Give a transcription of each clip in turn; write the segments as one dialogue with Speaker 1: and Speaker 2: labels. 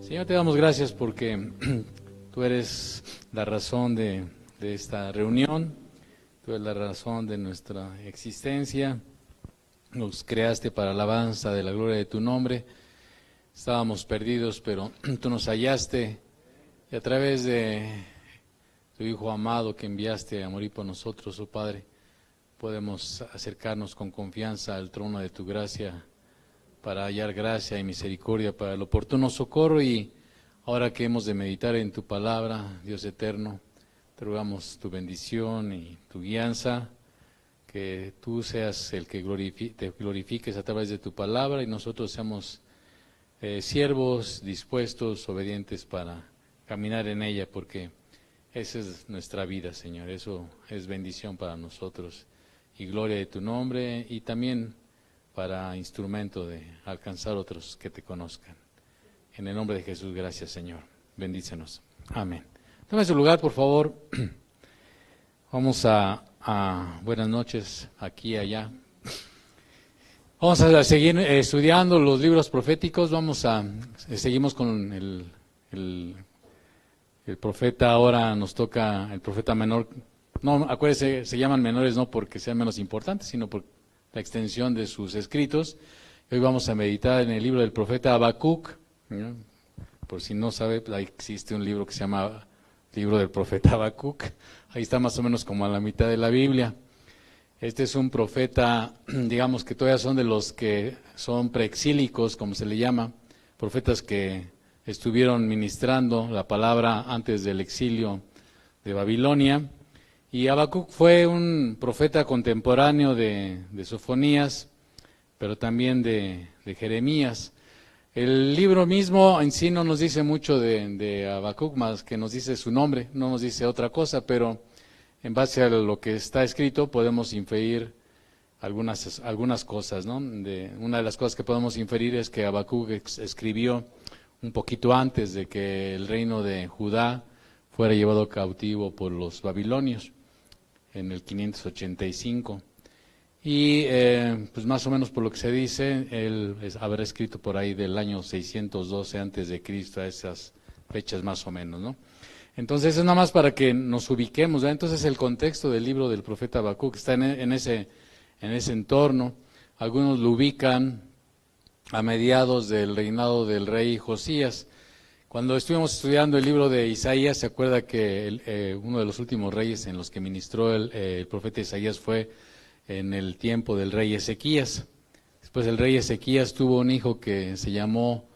Speaker 1: Señor, te damos gracias porque tú eres la razón de esta reunión, tú eres la razón de nuestra existencia, nos creaste para alabanza de la gloria de tu nombre, estábamos perdidos, pero tú nos hallaste y a través de tu Hijo amado que enviaste a morir por nosotros, oh Padre, podemos acercarnos con confianza al trono de tu gracia, para hallar gracia y misericordia para el oportuno socorro. Y ahora que hemos de meditar en tu palabra, Dios eterno, te rogamos tu bendición y tu guianza, que tú seas el que te glorifiques a través de tu palabra y nosotros seamos siervos dispuestos, obedientes para caminar en ella, porque esa es nuestra vida, Señor, eso es bendición para nosotros y gloria de tu nombre, y también para instrumento de alcanzar otros que te conozcan. En el nombre de Jesús, gracias, Señor. Bendícenos. Amén. Tome su lugar, por favor. Vamos a buenas noches, aquí y allá. Vamos a seguir estudiando los libros proféticos. Seguimos con el profeta. Ahora nos toca el profeta menor. No, acuérdense, se llaman menores no porque sean menos importantes, sino por la extensión de sus escritos. Hoy vamos a meditar en el libro del profeta Habacuc. Por si no sabe, ahí existe un libro que se llama Libro del profeta Habacuc. Ahí está más o menos como a la mitad de la Biblia. Este es un profeta, digamos que todavía son de los que son preexílicos, como se le llama, profetas que estuvieron ministrando la palabra antes del exilio de Babilonia. Y Habacuc fue un profeta contemporáneo de Sofonías, pero también de Jeremías. El libro mismo en sí no nos dice mucho de Habacuc, más que nos dice su nombre, no nos dice otra cosa, pero en base a lo que está escrito podemos inferir algunas cosas, ¿no? Una de las cosas que podemos inferir es que Habacuc escribió un poquito antes de que el reino de Judá fuera llevado cautivo por los babilonios, en el 585. Y pues más o menos por lo que se dice, él habrá escrito por ahí del año 612 antes de Cristo, a esas fechas más o menos, ¿no? Entonces es nada más para que nos ubiquemos, ¿verdad? Entonces el contexto del libro del profeta Habacuc está en ese entorno. Algunos lo ubican a mediados del reinado del rey Josías. Cuando estuvimos estudiando el libro de Isaías, se acuerda que uno de los últimos reyes en los que ministró el profeta Isaías fue en el tiempo del rey Ezequías. Después el rey Ezequías tuvo un hijo que se llamó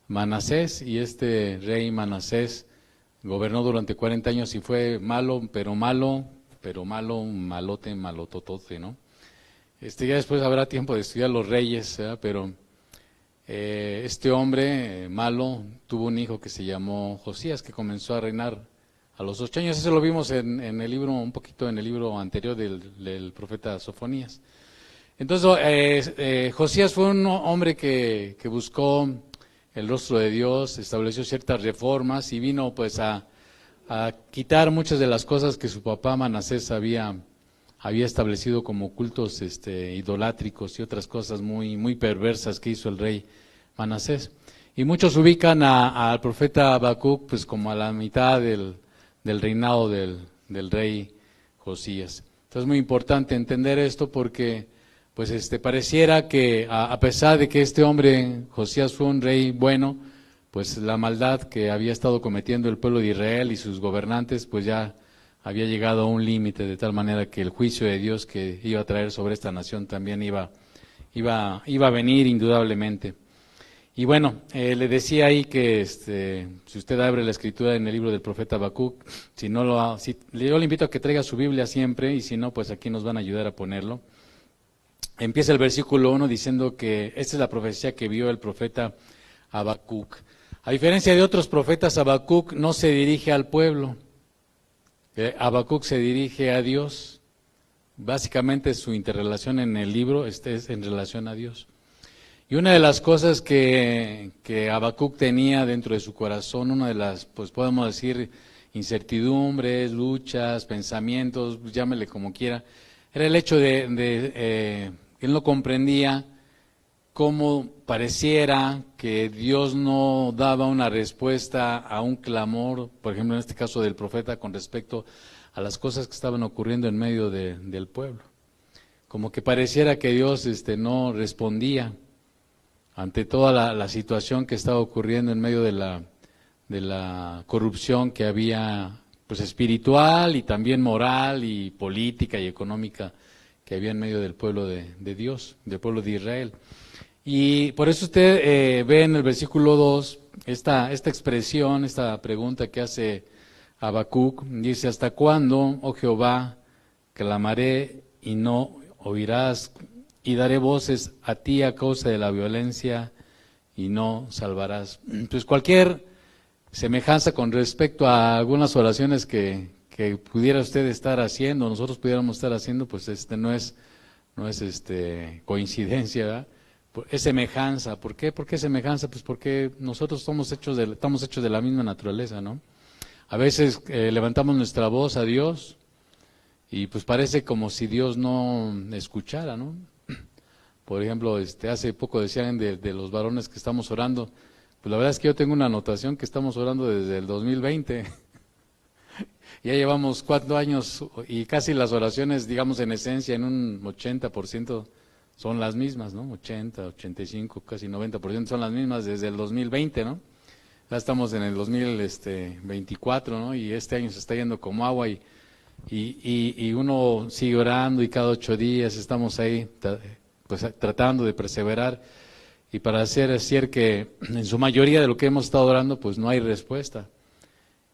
Speaker 1: Manasés, y este rey Manasés gobernó durante 40 años y fue malo, un malototote, ¿no? Ya después habrá tiempo de estudiar los reyes, ¿verdad? Pero este hombre malo tuvo un hijo que se llamó Josías, que comenzó a reinar a los 8 años. Eso lo vimos en el libro, un poquito en el libro anterior del profeta Sofonías. Entonces, Josías fue un hombre que buscó el rostro de Dios, estableció ciertas reformas y vino pues a quitar muchas de las cosas que su papá Manasés había establecido como cultos idolátricos y otras cosas muy perversas que hizo el rey Manasés. Y muchos ubican al profeta Habacuc pues como a la mitad del reinado del rey Josías. Entonces es muy importante entender esto porque pues pareciera que a pesar de que este hombre Josías fue un rey bueno, pues la maldad que había estado cometiendo el pueblo de Israel y sus gobernantes pues ya había llegado a un límite, de tal manera que el juicio de Dios que iba a traer sobre esta nación también iba a venir indudablemente. Y bueno, le decía ahí que si usted abre la escritura en el libro del profeta Habacuc, yo le invito a que traiga su Biblia siempre, y si no, pues aquí nos van a ayudar a ponerlo. Empieza el versículo 1 diciendo que esta es la profecía que vio el profeta Habacuc. A diferencia de otros profetas, Habacuc no se dirige al pueblo. Habacuc se dirige a Dios. Básicamente su interrelación en el libro es en relación a Dios. Y una de las cosas que Habacuc tenía dentro de su corazón, una de las, pues podemos decir, incertidumbres, luchas, pensamientos, llámele como quiera, era el hecho de que él no comprendía cómo pareciera que Dios no daba una respuesta a un clamor, por ejemplo en este caso del profeta, con respecto a las cosas que estaban ocurriendo en medio del pueblo. Como que pareciera que Dios no respondía ante toda la situación que estaba ocurriendo en medio de la corrupción que había, pues espiritual y también moral y política y económica que había en medio del pueblo de Dios, del pueblo de Israel. Y por eso usted ve en el versículo 2 esta expresión, esta pregunta que hace Habacuc, dice: ¿hasta cuándo, oh Jehová, clamaré y no oirás, y daré voces a ti a causa de la violencia y no salvarás? Entonces cualquier semejanza con respecto a algunas oraciones que pudiera usted estar haciendo, nosotros pudiéramos estar haciendo, pues no es coincidencia, ¿verdad? Es semejanza. ¿Por qué? ¿Por qué semejanza? Pues porque nosotros estamos hechos de la misma naturaleza, ¿no? A veces levantamos nuestra voz a Dios y pues parece como si Dios no escuchara, ¿no? Por ejemplo, hace poco decían de los varones que estamos orando, pues la verdad es que yo tengo una anotación que estamos orando desde el 2020. Ya llevamos 4 años y casi las oraciones, digamos en esencia, en un 80% son las mismas, ¿no? 80, 85, casi 90% son las mismas desde el 2020, ¿no? Ya estamos en el 2024, ¿no? Y este año se está yendo como agua y uno sigue orando y cada 8 días estamos ahí pues tratando de perseverar, y para decir que en su mayoría de lo que hemos estado orando pues no hay respuesta.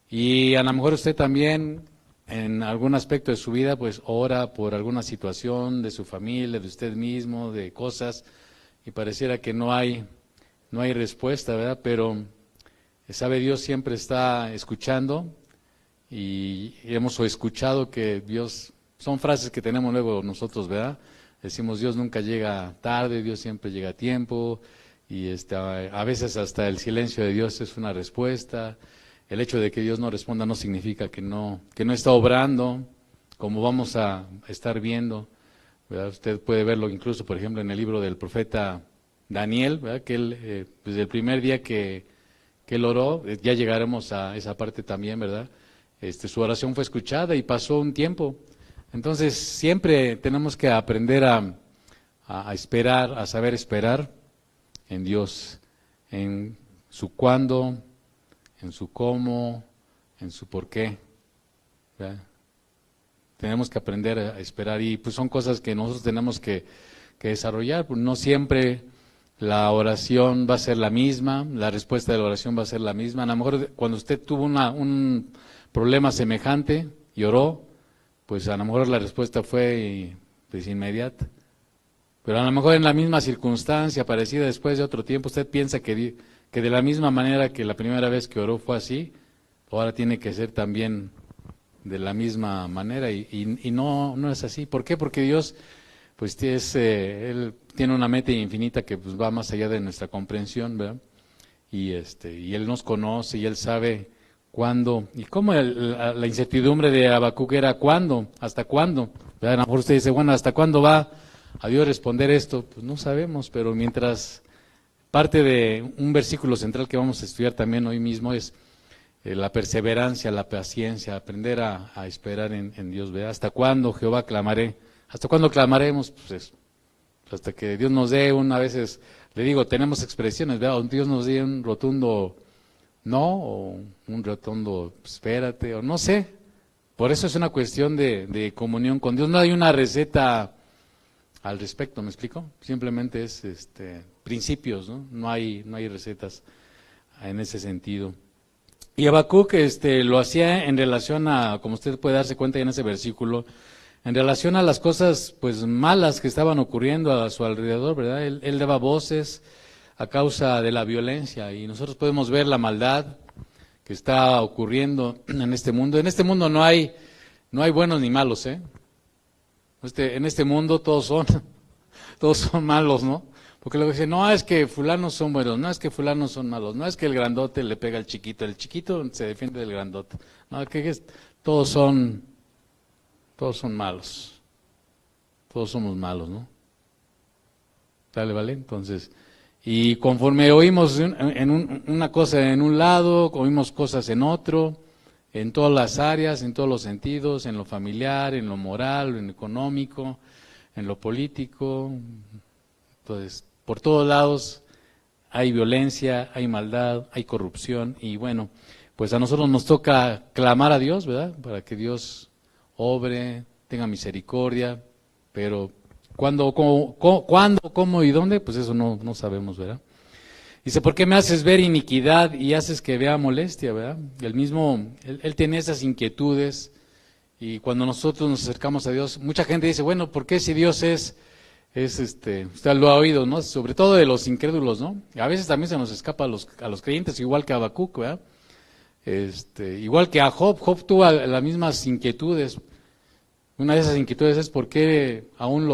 Speaker 1: Y a lo mejor usted también en algún aspecto de su vida pues ora por alguna situación de su familia, de usted mismo, de cosas, y pareciera que no hay respuesta, ¿verdad? Pero sabe, Dios siempre está escuchando, y hemos escuchado que Dios, son frases que tenemos luego nosotros, ¿verdad? Decimos: Dios nunca llega tarde, Dios siempre llega a tiempo, y a veces hasta el silencio de Dios es una respuesta. El hecho de que Dios no responda no significa que no está obrando, como vamos a estar viendo, ¿verdad? Usted puede verlo incluso, por ejemplo, en el libro del profeta Daniel, ¿verdad? Que él, desde el primer día que él oró, ya llegaremos a esa parte también, ¿verdad? Su oración fue escuchada y pasó un tiempo. Entonces, siempre tenemos que aprender a esperar, a saber esperar en Dios, en su cuándo, en su cómo, en su por qué, ¿verdad? Tenemos que aprender a esperar, y pues son cosas que nosotros tenemos que desarrollar. Pues no siempre la oración va a ser la misma, la respuesta de la oración va a ser la misma. A lo mejor cuando usted tuvo un problema semejante y oró, pues a lo mejor la respuesta fue pues inmediata. Pero a lo mejor en la misma circunstancia, parecida después de otro tiempo, usted piensa que de la misma manera que la primera vez que oró fue así, ahora tiene que ser también de la misma manera, y no es así. ¿Por qué? Porque Dios pues Él tiene una meta infinita que pues va más allá de nuestra comprensión, ¿verdad? Y Él nos conoce y Él sabe cuándo. Y cómo la incertidumbre de Habacuc era cuándo, hasta cuándo, ¿verdad? A lo mejor usted dice: bueno, ¿hasta cuándo va a Dios responder esto? Pues no sabemos, pero mientras... Parte de un versículo central que vamos a estudiar también hoy mismo es la perseverancia, la paciencia, aprender a esperar en Dios, ¿verdad? ¿Hasta cuándo, Jehová, clamaré? ¿Hasta cuándo clamaremos? Pues hasta que Dios nos dé a veces, le digo, tenemos expresiones, ¿verdad? Dios nos dé un rotundo no, o un rotundo espérate, o no sé. Por eso es una cuestión de comunión con Dios. No hay una receta al respecto, ¿me explico? Simplemente es principios, ¿no? No hay recetas en ese sentido. Y Habacuc lo hacía en relación a, como usted puede darse cuenta en ese versículo, en relación a las cosas pues malas que estaban ocurriendo a su alrededor, ¿verdad? Él daba voces a causa de la violencia, y nosotros podemos ver la maldad que está ocurriendo en este mundo. En este mundo no hay buenos ni malos, ¿eh? En este mundo todos son malos, ¿no? Porque luego dicen: no, es que fulanos son buenos, no, es que fulanos son malos, no, es que el grandote le pega al chiquito, el chiquito se defiende del grandote. No, todos son malos, todos somos malos, ¿no? ¿Sale, vale? Entonces, y conforme oímos una cosa en un lado, oímos cosas en otro, en todas las áreas, en todos los sentidos, en lo familiar, en lo moral, en lo económico, en lo político. Entonces, por todos lados hay violencia, hay maldad, hay corrupción y bueno, pues a nosotros nos toca clamar a Dios, ¿verdad? Para que Dios obre, tenga misericordia, pero ¿cuándo, cómo y dónde? Pues eso no sabemos, ¿verdad? Dice, ¿por qué me haces ver iniquidad y haces que vea molestia, verdad? Él tiene esas inquietudes y cuando nosotros nos acercamos a Dios, mucha gente dice, bueno, ¿por qué si Dios usted lo ha oído, ¿no? Sobre todo de los incrédulos, ¿no? A veces también se nos escapa a los creyentes, igual que a Habacuc, ¿verdad? Igual que a Job tuvo las mismas inquietudes. Una de esas inquietudes es por qué aún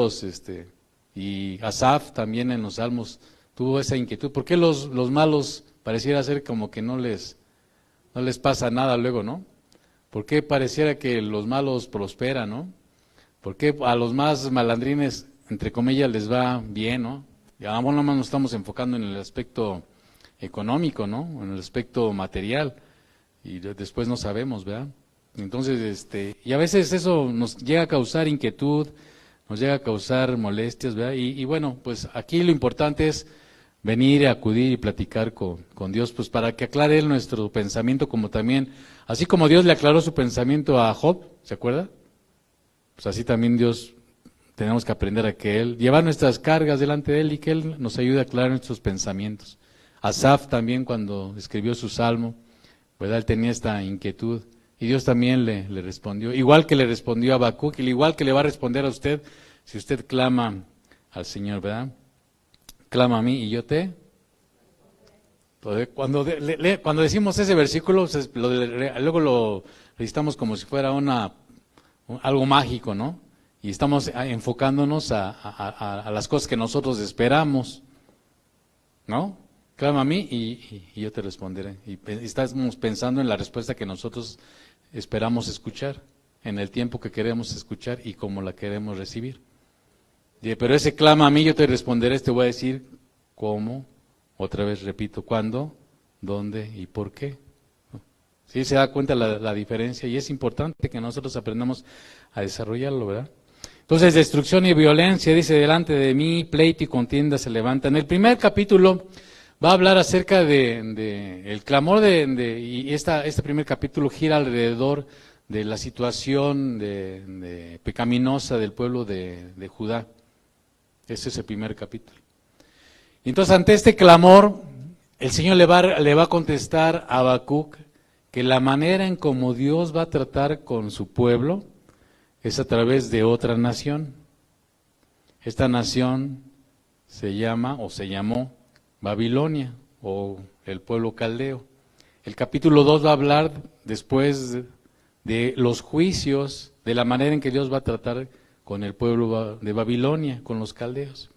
Speaker 1: y Asaf también en los Salmos tuvo esa inquietud, ¿por qué los malos pareciera ser como que no les pasa nada luego, ¿no? ¿Por qué pareciera que los malos prosperan, ¿no? ¿Por qué a los más malandrines, entre comillas, les va bien, ¿no? Y ahora nada más nos estamos enfocando en el aspecto económico, ¿no? En el aspecto material, y después no sabemos, ¿verdad? Entonces, y a veces eso nos llega a causar inquietud, nos llega a causar molestias, ¿verdad? Y bueno, pues aquí lo importante es venir, acudir y platicar con Dios, pues para que aclare Él nuestro pensamiento, como también, así como Dios le aclaró su pensamiento a Job, ¿se acuerda? Pues así también Dios, tenemos que aprender a que Él, llevar nuestras cargas delante de Él y que Él nos ayude a aclarar nuestros pensamientos. Asaf también cuando escribió su salmo, ¿verdad? Él tenía esta inquietud. Y Dios también le respondió, igual que le respondió a Habacuc, y igual que le va a responder a usted, si usted clama al Señor, ¿verdad? Clama a mí y yo te. Cuando decimos ese versículo, luego lo recitamos como si fuera algo mágico, ¿no? Y estamos enfocándonos a las cosas que nosotros esperamos, ¿no? Clama a mí y yo te responderé. Y estamos pensando en la respuesta que nosotros esperamos escuchar, en el tiempo que queremos escuchar y cómo la queremos recibir. Pero ese clama a mí, yo te responderé, te voy a decir cómo, otra vez repito, cuándo, dónde y por qué. ¿Sí se da cuenta la diferencia? Y es importante que nosotros aprendamos a desarrollarlo, ¿verdad? Entonces, destrucción y violencia, dice, delante de mí, pleito y contienda se levantan. En el primer capítulo va a hablar acerca de el clamor y este primer capítulo gira alrededor de la situación de pecaminosa del pueblo de Judá. Ese es el primer capítulo. Entonces, ante este clamor, el Señor le va a contestar a Habacuc que la manera en cómo Dios va a tratar con su pueblo es a través de otra nación. Esta nación se llamó Babilonia o el pueblo caldeo. El capítulo 2 va a hablar después de los juicios, de la manera en que Dios va a tratar con el pueblo de Babilonia, con los caldeos.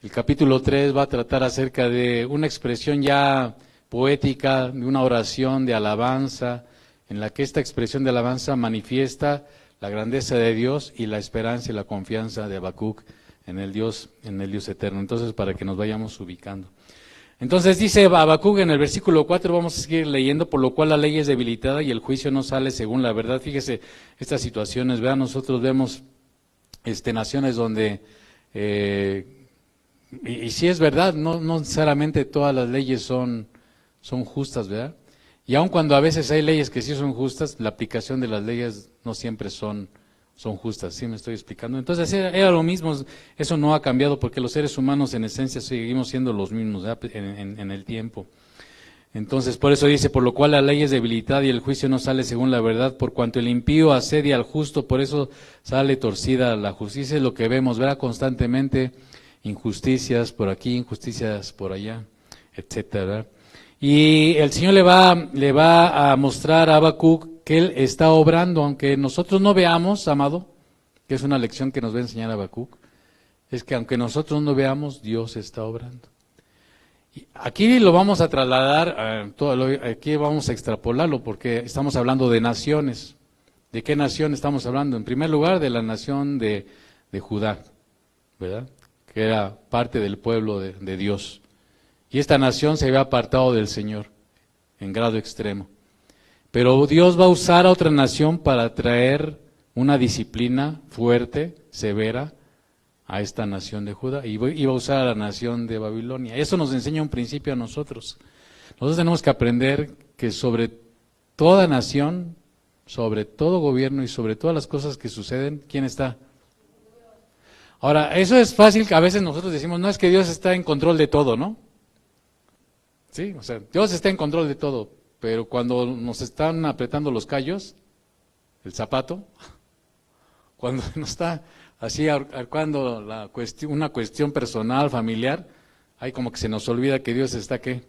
Speaker 1: El capítulo 3 va a tratar acerca de una expresión ya poética, de una oración de alabanza, en la que esta expresión de alabanza manifiesta la grandeza de Dios y la esperanza y la confianza de Habacuc en el Dios eterno. Entonces, para que nos vayamos ubicando. Entonces dice Habacuc en el versículo 4, vamos a seguir leyendo, por lo cual la ley es debilitada y el juicio no sale según la verdad. Fíjese estas situaciones, ¿verdad? Nosotros vemos naciones donde, y si es verdad, no necesariamente todas las leyes son justas, ¿verdad? Y aun cuando a veces hay leyes que sí son justas, la aplicación de las leyes no siempre son justas, ¿sí me estoy explicando? Entonces era lo mismo, eso no ha cambiado porque los seres humanos en esencia seguimos siendo los mismos, ¿verdad? En el tiempo. Entonces por eso dice, por lo cual la ley es debilitada y el juicio no sale según la verdad, por cuanto el impío asedia al justo, por eso sale torcida la justicia. Es lo que vemos, ¿verdad? Constantemente injusticias por aquí, injusticias por allá, etcétera. Y el Señor le va a mostrar a Habacuc que Él está obrando, aunque nosotros no veamos, amado, que es una lección que nos va a enseñar Habacuc, es que aunque nosotros no veamos, Dios está obrando. Y aquí lo vamos a trasladar, aquí vamos a extrapolarlo, porque estamos hablando de naciones. ¿De qué nación estamos hablando? En primer lugar, de la nación de Judá, ¿verdad? que era parte del pueblo de Dios. Y esta nación se había apartado del Señor en grado extremo. Pero Dios va a usar a otra nación para traer una disciplina fuerte, severa, a esta nación de Judá, y iba a usar a la nación de Babilonia. Eso nos enseña un principio a nosotros. Nosotros tenemos que aprender que sobre toda nación, sobre todo gobierno y sobre todas las cosas que suceden, ¿quién está? Ahora, eso es fácil, que a veces nosotros decimos, no, es que Dios está en control de todo, ¿no? Sí, o sea, Dios está en control de todo, pero cuando nos están apretando los callos, el zapato, cuando nos está así ahorcando una cuestión personal, familiar, ahí como que se nos olvida que Dios está, ¿qué?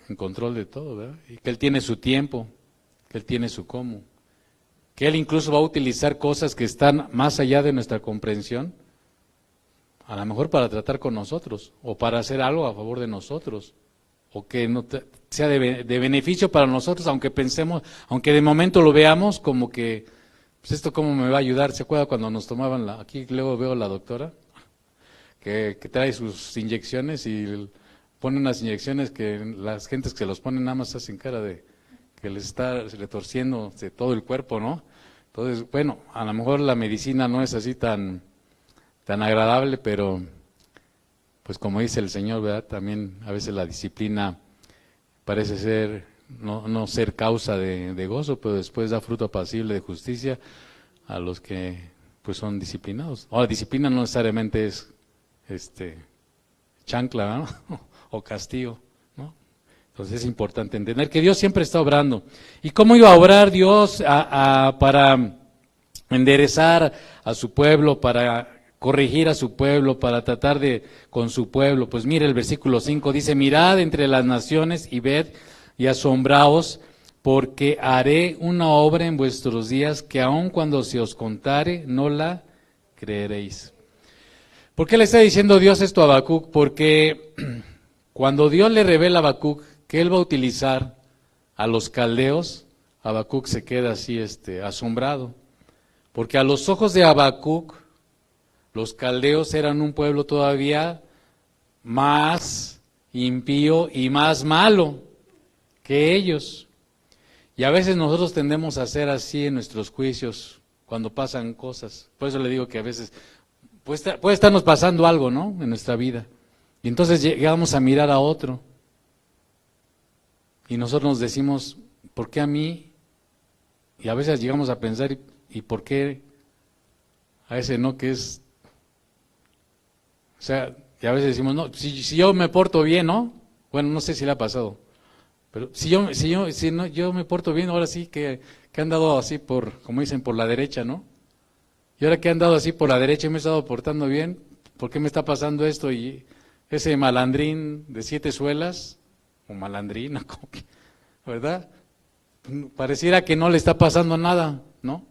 Speaker 1: En control de todo, ¿verdad? Y que Él tiene su tiempo, que Él tiene su cómo, que Él incluso va a utilizar cosas que están más allá de nuestra comprensión, a lo mejor para tratar con nosotros, o para hacer algo a favor de nosotros, o que no sea de beneficio para nosotros, aunque pensemos, aunque de momento lo veamos como que, pues esto cómo me va a ayudar. ¿Se acuerda cuando nos tomaban aquí luego veo a la doctora, que trae sus inyecciones y pone unas inyecciones que las gentes que se los ponen nada más hacen cara de que les está retorciendo de todo el cuerpo, ¿no? Entonces, bueno, a lo mejor la medicina no es así tan agradable, pero pues como dice el Señor, ¿verdad? También a veces la disciplina parece ser no ser causa de gozo, pero después da fruto apacible de justicia a los que pues son disciplinados. Ahora, disciplina no necesariamente es chancla, ¿no? O castigo, ¿no? Entonces es importante entender que Dios siempre está obrando. ¿Y cómo iba a obrar Dios para enderezar a su pueblo, para corregir a su pueblo, para tratar con su pueblo? Pues mire, el versículo 5 dice, mirad entre las naciones y ved y asombraos, porque haré una obra en vuestros días que aun cuando se os contare, no la creeréis. ¿Por qué le está diciendo Dios esto a Habacuc? Porque cuando Dios le revela a Habacuc que Él va a utilizar a los caldeos, Habacuc se queda así asombrado. Porque a los ojos de Habacuc, los caldeos eran un pueblo todavía más impío y más malo que ellos. Y a veces nosotros tendemos a ser así en nuestros juicios cuando pasan cosas. Por eso le digo que a veces puede estarnos pasando algo, ¿no? En nuestra vida. Y entonces llegamos a mirar a otro. Y nosotros nos decimos, ¿por qué a mí? Y a veces llegamos a pensar, ¿y por qué a ese no que es? O sea, y a veces decimos, no, si yo me porto bien, ¿no? Bueno, no sé si le ha pasado. Pero si yo me porto bien, ahora sí que he andado así como dicen, por la derecha, ¿no? Y ahora que he andado así por la derecha y me he estado portando bien, ¿por qué me está pasando esto? Y ese malandrín de 7 suelas, o malandrina, ¿verdad? Pareciera que no le está pasando nada, ¿no?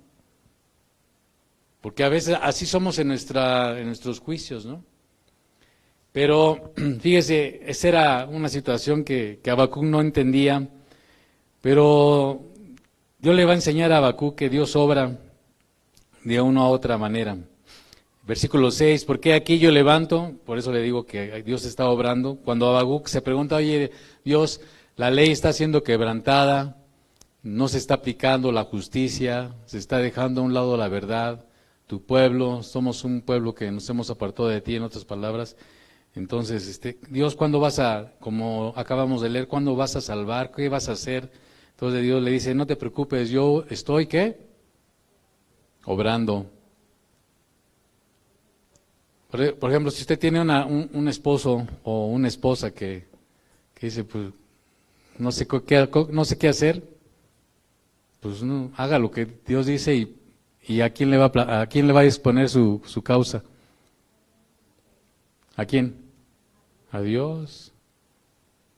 Speaker 1: Porque a veces así somos en nuestros juicios, ¿no? Pero fíjese, esa era una situación que Habacuc no entendía, pero Dios le va a enseñar a Habacuc que Dios obra de una u otra manera. Versículo 6, ¿por qué aquí yo levanto? Por eso le digo que Dios está obrando. Cuando Habacuc se pregunta, oye, Dios, la ley está siendo quebrantada, no se está aplicando la justicia, se está dejando a un lado la verdad, tu pueblo, somos un pueblo que nos hemos apartado de ti, en otras palabras. Entonces, Dios, ¿cuándo como acabamos de leer, cuándo vas a salvar? ¿Qué vas a hacer? Entonces Dios le dice, no te preocupes, yo estoy, ¿qué? Obrando. Por ejemplo, si usted tiene un esposo o una esposa que dice, pues, no sé qué hacer, pues no, haga lo que Dios dice y ¿a quién le va a exponer su causa? ¿A quién? A Dios.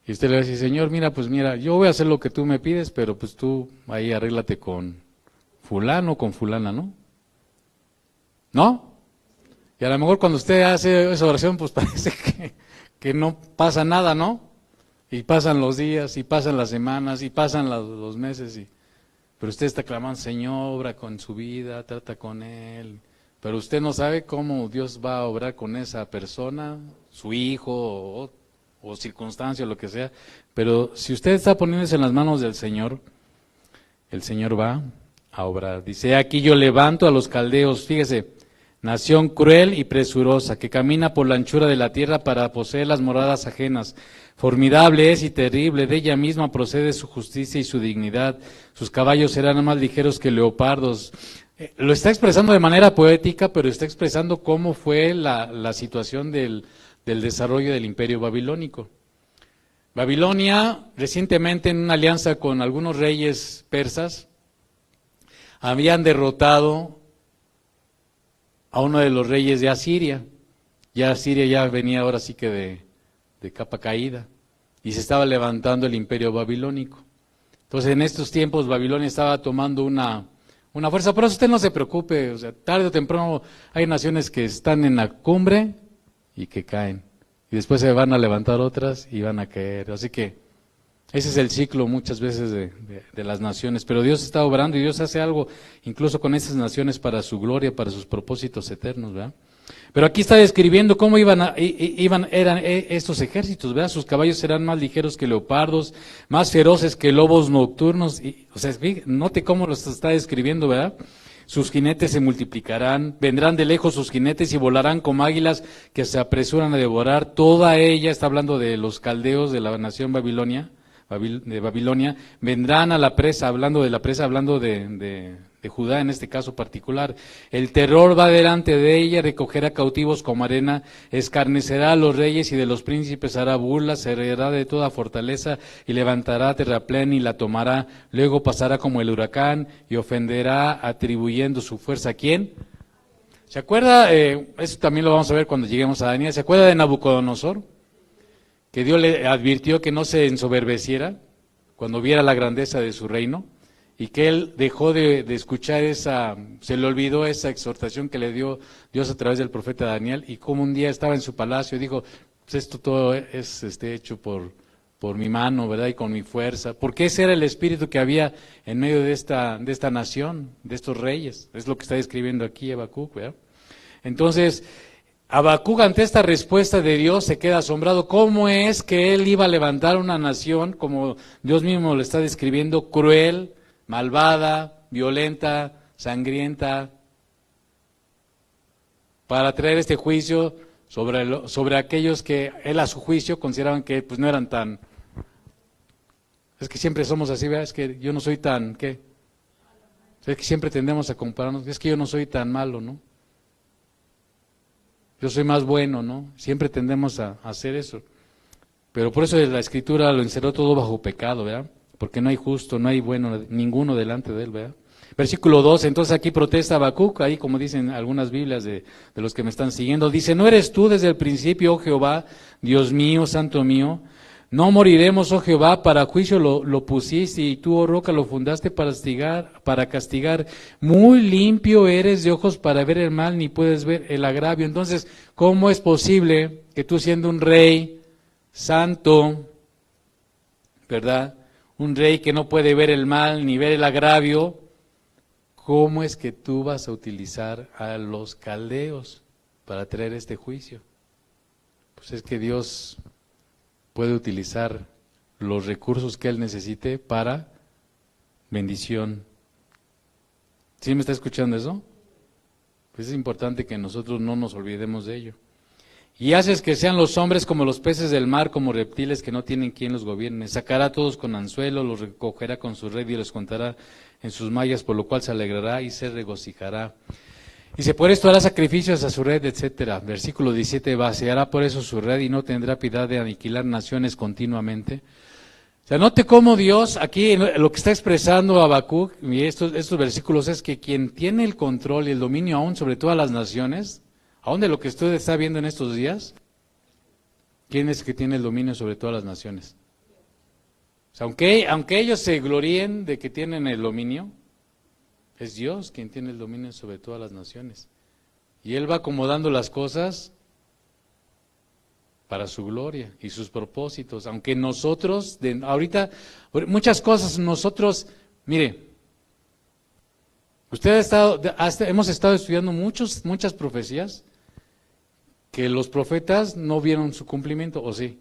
Speaker 1: Y usted le va a decir, Señor, pues mira, yo voy a hacer lo que tú me pides, pero pues tú ahí arréglate con fulano o con fulana, ¿no? ¿No? Y a lo mejor cuando usted hace esa oración, pues parece que no pasa nada, ¿no? Y pasan los días, y pasan las semanas, y pasan los meses, pero usted está clamando, Señor, obra con su vida, trata con él, pero usted no sabe cómo Dios va a obrar con esa persona, su hijo o circunstancia o lo que sea. Pero si usted está poniéndose en las manos del Señor, el Señor va a obrar. Dice, aquí yo levanto a los caldeos, fíjese, nación cruel y presurosa, que camina por la anchura de la tierra para poseer las moradas ajenas. Formidable es y terrible, de ella misma procede su justicia y su dignidad. Sus caballos serán más ligeros que leopardos. Lo está expresando de manera poética, pero está expresando cómo fue la situación del desarrollo del imperio babilónico. Babilonia, recientemente en una alianza con algunos reyes persas, habían derrotado a uno de los reyes de Asiria. Ya Asiria ya venía ahora sí que de capa caída, y se estaba levantando el imperio babilónico. Entonces en estos tiempos Babilonia estaba tomando una fuerza, por eso usted no se preocupe, o sea, tarde o temprano hay naciones que están en la cumbre y que caen, y después se van a levantar otras y van a caer, así que ese es el ciclo muchas veces de las naciones, pero Dios está obrando y Dios hace algo incluso con esas naciones para su gloria, para sus propósitos eternos, ¿verdad? Pero aquí está describiendo cómo eran estos ejércitos, ¿verdad? Sus caballos serán más ligeros que leopardos, más feroces que lobos nocturnos. O sea, note cómo los está describiendo, ¿verdad? Sus jinetes se multiplicarán, vendrán de lejos sus jinetes y volarán como águilas que se apresuran a devorar. Toda ella, está hablando de los caldeos de la nación Babilonia, vendrán a la presa, hablando de la presa, hablando de Judá en este caso particular. El terror va delante de ella, recogerá cautivos como arena, escarnecerá a los reyes y de los príncipes hará burla, se reirá de toda fortaleza y levantará terraplén y la tomará. Luego pasará como el huracán y ofenderá atribuyendo su fuerza. ¿A quién? ¿Se acuerda? Eso también lo vamos a ver cuando lleguemos a Daniel. ¿Se acuerda de Nabucodonosor? Que Dios le advirtió que no se ensoberbeciera cuando viera la grandeza de su reino, y que él dejó de escuchar se le olvidó esa exhortación que le dio Dios a través del profeta Daniel, y como un día estaba en su palacio y dijo, pues esto todo es hecho por mi mano, ¿verdad? Y con mi fuerza, porque ese era el espíritu que había en medio de esta nación, de estos reyes, es lo que está describiendo aquí Habacuc, ¿verdad? Entonces, Habacuc ante esta respuesta de Dios se queda asombrado. ¿Cómo es que él iba a levantar una nación, como Dios mismo lo está describiendo, cruel, malvada, violenta, sangrienta, para traer este juicio sobre aquellos que él a su juicio consideraban que pues no eran tan... Es que siempre somos así, ¿verdad? Es que yo no soy tan, ¿qué? Es que siempre tendemos a compararnos, es que yo no soy tan malo, ¿no? Yo soy más bueno, ¿no? Siempre tendemos a hacer eso. Pero por eso la Escritura lo encerró todo bajo pecado, ¿verdad? Porque no hay justo, no hay bueno, ninguno delante de él, ¿verdad? Versículo 2, entonces aquí protesta Habacuc, ahí como dicen algunas Biblias de los que me están siguiendo, dice, ¿no eres tú desde el principio, oh Jehová, Dios mío, santo mío? No moriremos, oh Jehová, para juicio lo pusiste, y tú, oh roca, lo fundaste para castigar. Muy limpio eres de ojos para ver el mal, ni puedes ver el agravio. Entonces, ¿cómo es posible que tú, siendo un rey santo, ¿verdad? Un rey que no puede ver el mal ni ver el agravio, ¿cómo es que tú vas a utilizar a los caldeos para traer este juicio? Pues es que Dios puede utilizar los recursos que Él necesite para bendición. ¿Sí me está escuchando eso? Pues es importante que nosotros no nos olvidemos de ello. Y haces que sean los hombres como los peces del mar, como reptiles que no tienen quien los gobierne. Sacará a todos con anzuelo, los recogerá con su red y los contará en sus mallas, por lo cual se alegrará y se regocijará. Dice, por esto hará sacrificios a su red, etcétera. Versículo 17, vaciará por eso su red y no tendrá piedad de aniquilar naciones continuamente. O sea, note cómo Dios, aquí lo que está expresando Habacuc, y estos versículos, es que quien tiene el control y el dominio aún sobre todas las naciones, aún de lo que usted está viendo en estos días, ¿quién es que tiene el dominio sobre todas las naciones? O sea, aunque ellos se gloríen de que tienen el dominio, es Dios quien tiene el dominio sobre todas las naciones. Y Él va acomodando las cosas para su gloria y sus propósitos. Aunque nosotros, ahorita, muchas cosas nosotros, mire, Hemos estado estudiando muchas profecías que los profetas no vieron su cumplimiento, ¿o sí?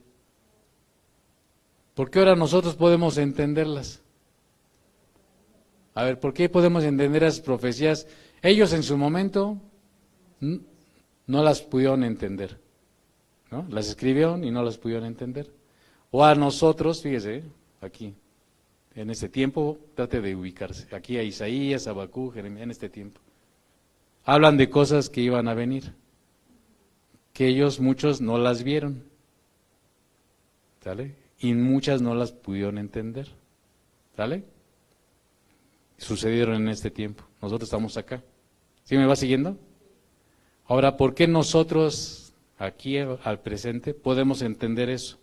Speaker 1: ¿Por qué ahora nosotros podemos entenderlas? A ver, ¿por qué podemos entender esas profecías? Ellos en su momento no las pudieron entender, ¿no? Las escribieron y no las pudieron entender. O a nosotros, fíjese, aquí, en este tiempo, trate de ubicarse. Aquí a Isaías, a Habacuc, Jeremías, en este tiempo. Hablan de cosas que iban a venir, que ellos muchos no las vieron, ¿sale? Y muchas no las pudieron entender, ¿sale? Sucedieron en este tiempo. Nosotros estamos acá. ¿Sí me va siguiendo? Ahora, ¿por qué nosotros aquí al presente podemos entender eso?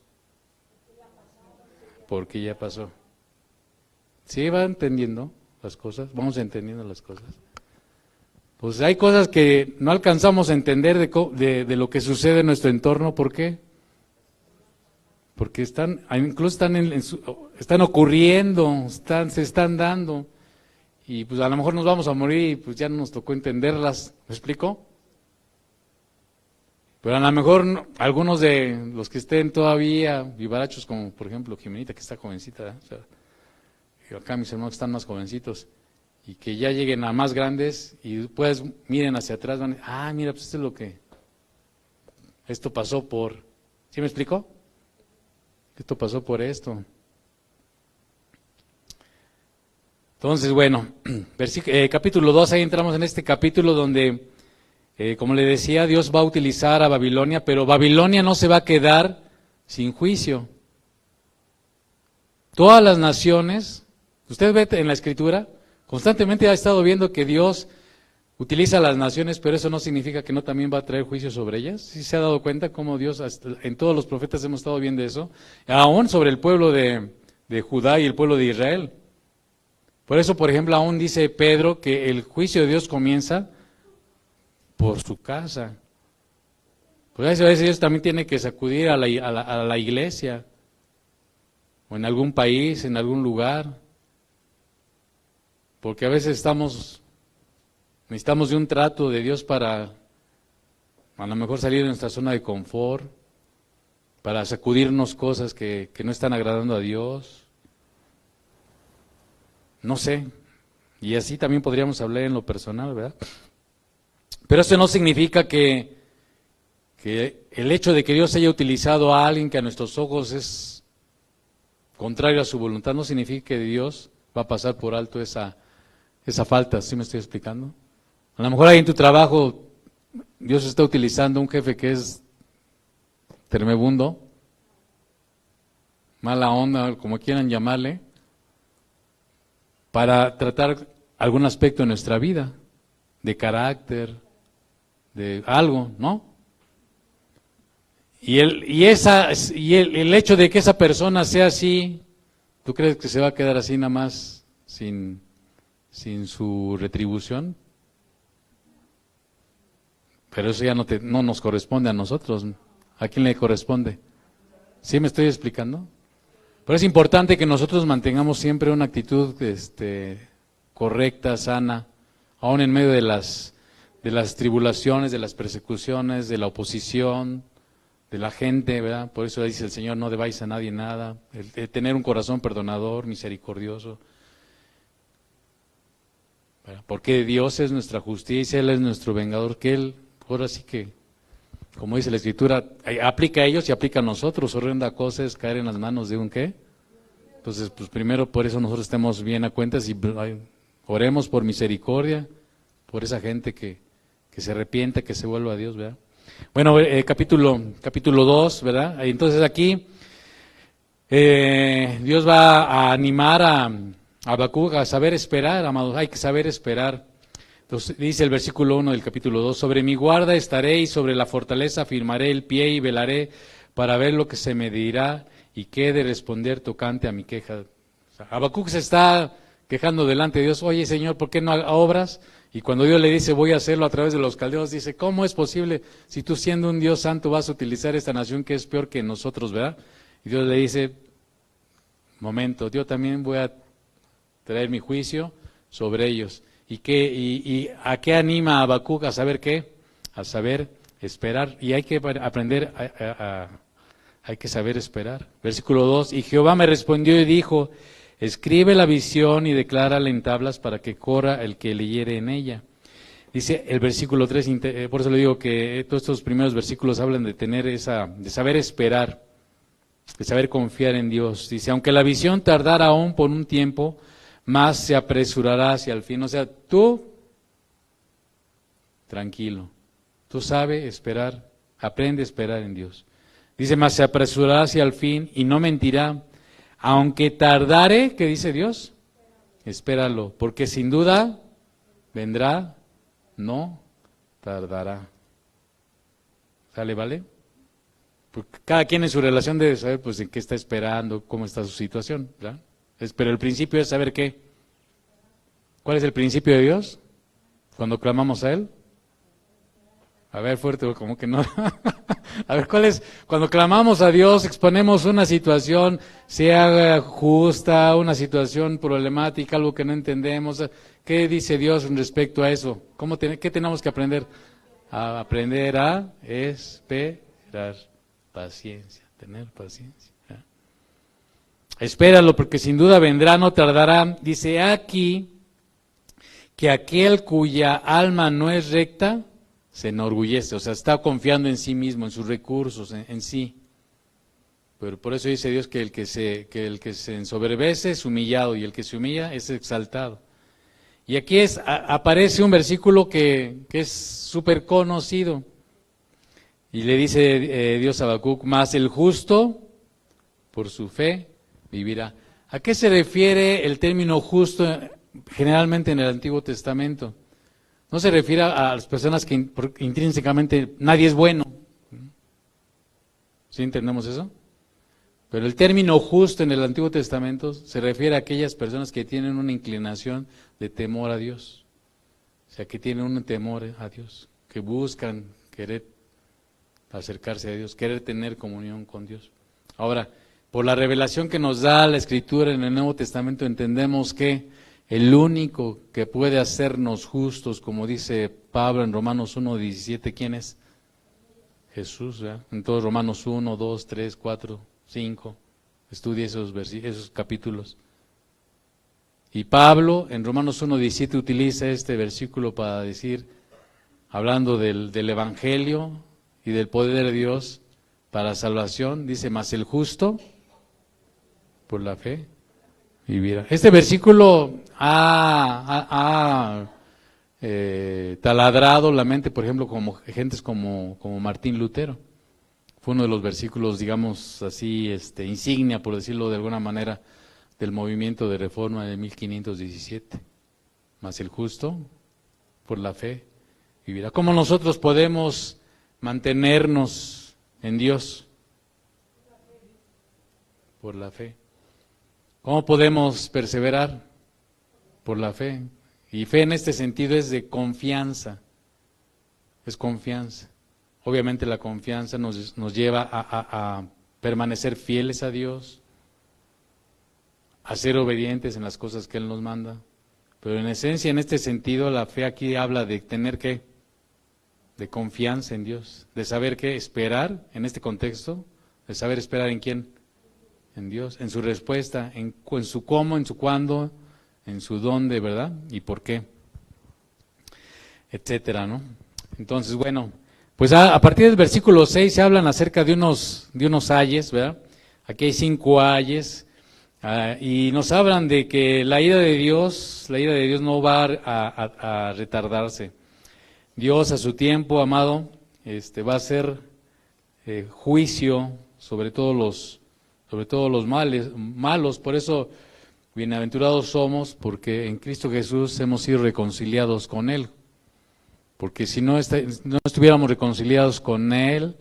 Speaker 1: Porque ya pasó. ¿Sí va entendiendo las cosas? Vamos entendiendo las cosas. Pues hay cosas que no alcanzamos a entender de lo que sucede en nuestro entorno. ¿Por qué? Porque incluso están ocurriendo, se están dando. Y pues a lo mejor nos vamos a morir y pues ya no nos tocó entenderlas. ¿Me explico? Pero a lo mejor algunos de los que estén todavía vivarachos, como por ejemplo Jimenita, que está jovencita, o sea, y acá mis hermanos que están más jovencitos, y que ya lleguen a más grandes y después miren hacia atrás, van a decir, mira, pues esto es lo que, esto pasó por, ¿sí me explico? Esto pasó por esto. Entonces, bueno, capítulo 2, ahí entramos en este capítulo donde, como le decía, Dios va a utilizar a Babilonia, pero Babilonia no se va a quedar sin juicio. Todas las naciones, usted ve en la Escritura, constantemente ha estado viendo que Dios utiliza a las naciones, pero eso no significa que no también va a traer juicio sobre ellas. ¿Sí se ha dado cuenta cómo Dios, en todos los profetas hemos estado viendo eso? Aún sobre el pueblo de Judá y el pueblo de Israel. Por eso, por ejemplo, aún dice Pedro que el juicio de Dios comienza por su casa. Pues a veces Dios también tiene que sacudir a la iglesia, o en algún país, en algún lugar, porque a veces necesitamos de un trato de Dios para a lo mejor salir de nuestra zona de confort, para sacudirnos cosas que no están agradando a Dios. No sé, y así también podríamos hablar en lo personal, ¿verdad? Pero eso no significa que el hecho de que Dios haya utilizado a alguien que a nuestros ojos es contrario a su voluntad, no significa que Dios va a pasar por alto esa falta. ¿Sí me estoy explicando? A lo mejor ahí en tu trabajo Dios está utilizando un jefe que es tremebundo, mala onda, como quieran llamarle, para tratar algún aspecto de nuestra vida, de carácter, de algo, ¿no? Y el hecho de que esa persona sea así, ¿tú crees que se va a quedar así nada más sin su retribución? Pero eso ya no nos corresponde a nosotros. ¿A quién le corresponde? ¿Sí me estoy explicando? Pero es importante que nosotros mantengamos siempre una actitud correcta, sana, aún en medio de las tribulaciones, de las persecuciones, de la oposición, de la gente, ¿verdad? Por eso dice el Señor, no debáis a nadie nada, el tener un corazón perdonador, misericordioso. ¿Verdad? Porque Dios es nuestra justicia, Él es nuestro vengador, que Él, ahora sí que, como dice la Escritura, aplica a ellos y aplica a nosotros. Horrenda cosa es caer en las manos de un ¿qué? Entonces, pues primero por eso nosotros estemos bien a cuentas y oremos por misericordia, por esa gente que se arrepienta, que se vuelva a Dios, ¿verdad? Bueno, capítulo 2, ¿verdad? Entonces aquí Dios va a animar a Habacuc a saber esperar, amados, hay que saber esperar. Entonces dice el versículo 1 del capítulo 2, sobre mi guarda estaré y sobre la fortaleza afirmaré el pie y velaré para ver lo que se me dirá y qué he de responder tocante a mi queja. O sea, Habacuc se está quejando delante de Dios, oye Señor, ¿por qué no obras? Y cuando Dios le dice, voy a hacerlo a través de los caldeos, dice, ¿cómo es posible si tú siendo un Dios santo vas a utilizar esta nación que es peor que nosotros, ¿verdad? Y Dios le dice, momento, yo también voy a traer mi juicio sobre ellos. ¿Y a qué anima a Habacuc? ¿A saber qué? A saber esperar. Y hay que aprender hay que saber esperar. Versículo 2, y Jehová me respondió y dijo, escribe la visión y declárala en tablas para que corra el que leyere en ella. Dice el versículo 3, por eso le digo que todos estos primeros versículos hablan de tener de saber esperar, de saber confiar en Dios. Dice, aunque la visión tardara aún por un tiempo, más se apresurará hacia el fin. O sea, tú, tranquilo, tú sabes esperar, aprende a esperar en Dios. Dice, más se apresurará hacia el fin y no mentirá, aunque tardare, ¿qué dice Dios? Espéralo, porque sin duda vendrá, no tardará. ¿Sale, vale? Porque cada quien en su relación debe saber pues en qué está esperando, cómo está su situación, ¿verdad? Pero el principio es saber qué. ¿Cuál es el principio de Dios? Cuando clamamos a Él. A ver, fuerte, como que no. A ver, ¿cuál es? Cuando clamamos a Dios, exponemos una situación, sea justa, una situación problemática, algo que no entendemos. ¿Qué dice Dios respecto a eso? ¿Qué tenemos que aprender? A aprender a esperar. Paciencia, tener paciencia. Espéralo, porque sin duda vendrá, no tardará. Dice aquí que aquel cuya alma no es recta se enorgullece, o sea, está confiando en sí mismo, en sus recursos, en sí. Pero por eso dice Dios que el que se ensoberbece es humillado y el que se humilla es exaltado. Y aquí aparece un versículo que es súper conocido. Y le dice Dios a Habacuc, mas el justo por su fe vivirá. ¿A qué se refiere el término justo generalmente en el Antiguo Testamento? No se refiere a las personas que intrínsecamente nadie es bueno. ¿Sí entendemos eso? Pero el término justo en el Antiguo Testamento se refiere a aquellas personas que tienen una inclinación de temor a Dios. O sea, que tienen un temor a Dios, que buscan querer acercarse a Dios, querer tener comunión con Dios. Ahora, por la revelación que nos da la Escritura en el Nuevo Testamento, entendemos que el único que puede hacernos justos, como dice Pablo en Romanos 1:17, ¿quién es? Jesús, ¿verdad? En todos Romanos 1, 2, 3, 4, 5, estudia esos capítulos. Y Pablo en Romanos 1:17 utiliza este versículo para decir, hablando del Evangelio y del poder de Dios para salvación, dice, mas el justo por la fe vivirá. Este versículo ha taladrado la mente, por ejemplo, como gentes como Martín Lutero. Fue uno de los versículos, digamos así, insignia, por decirlo de alguna manera, del movimiento de reforma de 1517. Mas el justo por la fe vivirá. ¿Cómo nosotros podemos mantenernos en Dios? Por la fe. ¿Cómo podemos perseverar? Por la fe. Y fe en este sentido es de confianza. Es confianza. Obviamente la confianza nos lleva a permanecer fieles a Dios, a ser obedientes en las cosas que Él nos manda. Pero en esencia, en este sentido, la fe aquí habla de tener ¿qué? De confianza en Dios, de saber qué esperar en este contexto, de saber esperar en quién, en Dios, en su respuesta, en su cómo, en su cuándo, en su dónde, ¿verdad? Y por qué, etcétera, ¿no? Entonces, bueno, pues a partir del versículo 6 se hablan acerca de unos ayes, ¿verdad? Aquí hay 5 ayes, y nos hablan de que la ira de Dios no va a retardarse. Dios a su tiempo, amado, va a hacer juicio sobre todos los malos. Por eso, bienaventurados somos, porque en Cristo Jesús hemos sido reconciliados con Él. Porque si no estuviéramos reconciliados con Él,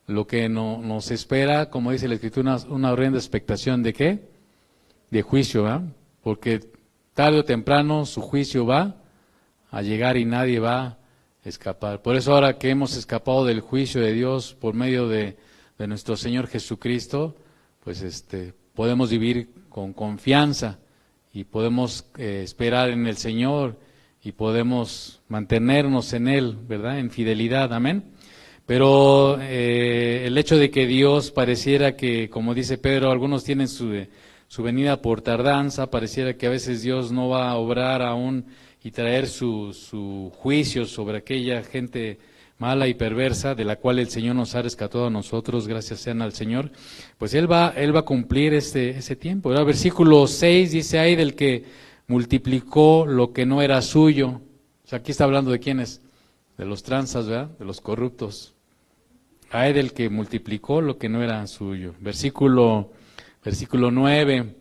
Speaker 1: lo que nos espera, como dice la Escritura, una horrenda expectación de ¿qué? De juicio, ¿verdad? Porque tarde o temprano su juicio va a llegar y nadie va a escapar. Por eso ahora que hemos escapado del juicio de Dios por medio de nuestro Señor Jesucristo, pues podemos vivir con confianza y podemos esperar en el Señor y podemos mantenernos en Él, ¿verdad? En fidelidad, amén. Pero el hecho de que Dios pareciera que, como dice Pedro, algunos tienen su venida por tardanza, pareciera que a veces Dios no va a obrar aún y traer su juicio sobre aquella gente mala y perversa, de la cual el Señor nos ha rescatado a nosotros, gracias sean al Señor, pues Él va a cumplir ese tiempo, ¿verdad? Versículo 6 dice, ay del que multiplicó lo que no era suyo. O sea, aquí está hablando de quiénes, de los tranzas, ¿verdad? De los corruptos. Ay del que multiplicó lo que no era suyo. Versículo 9,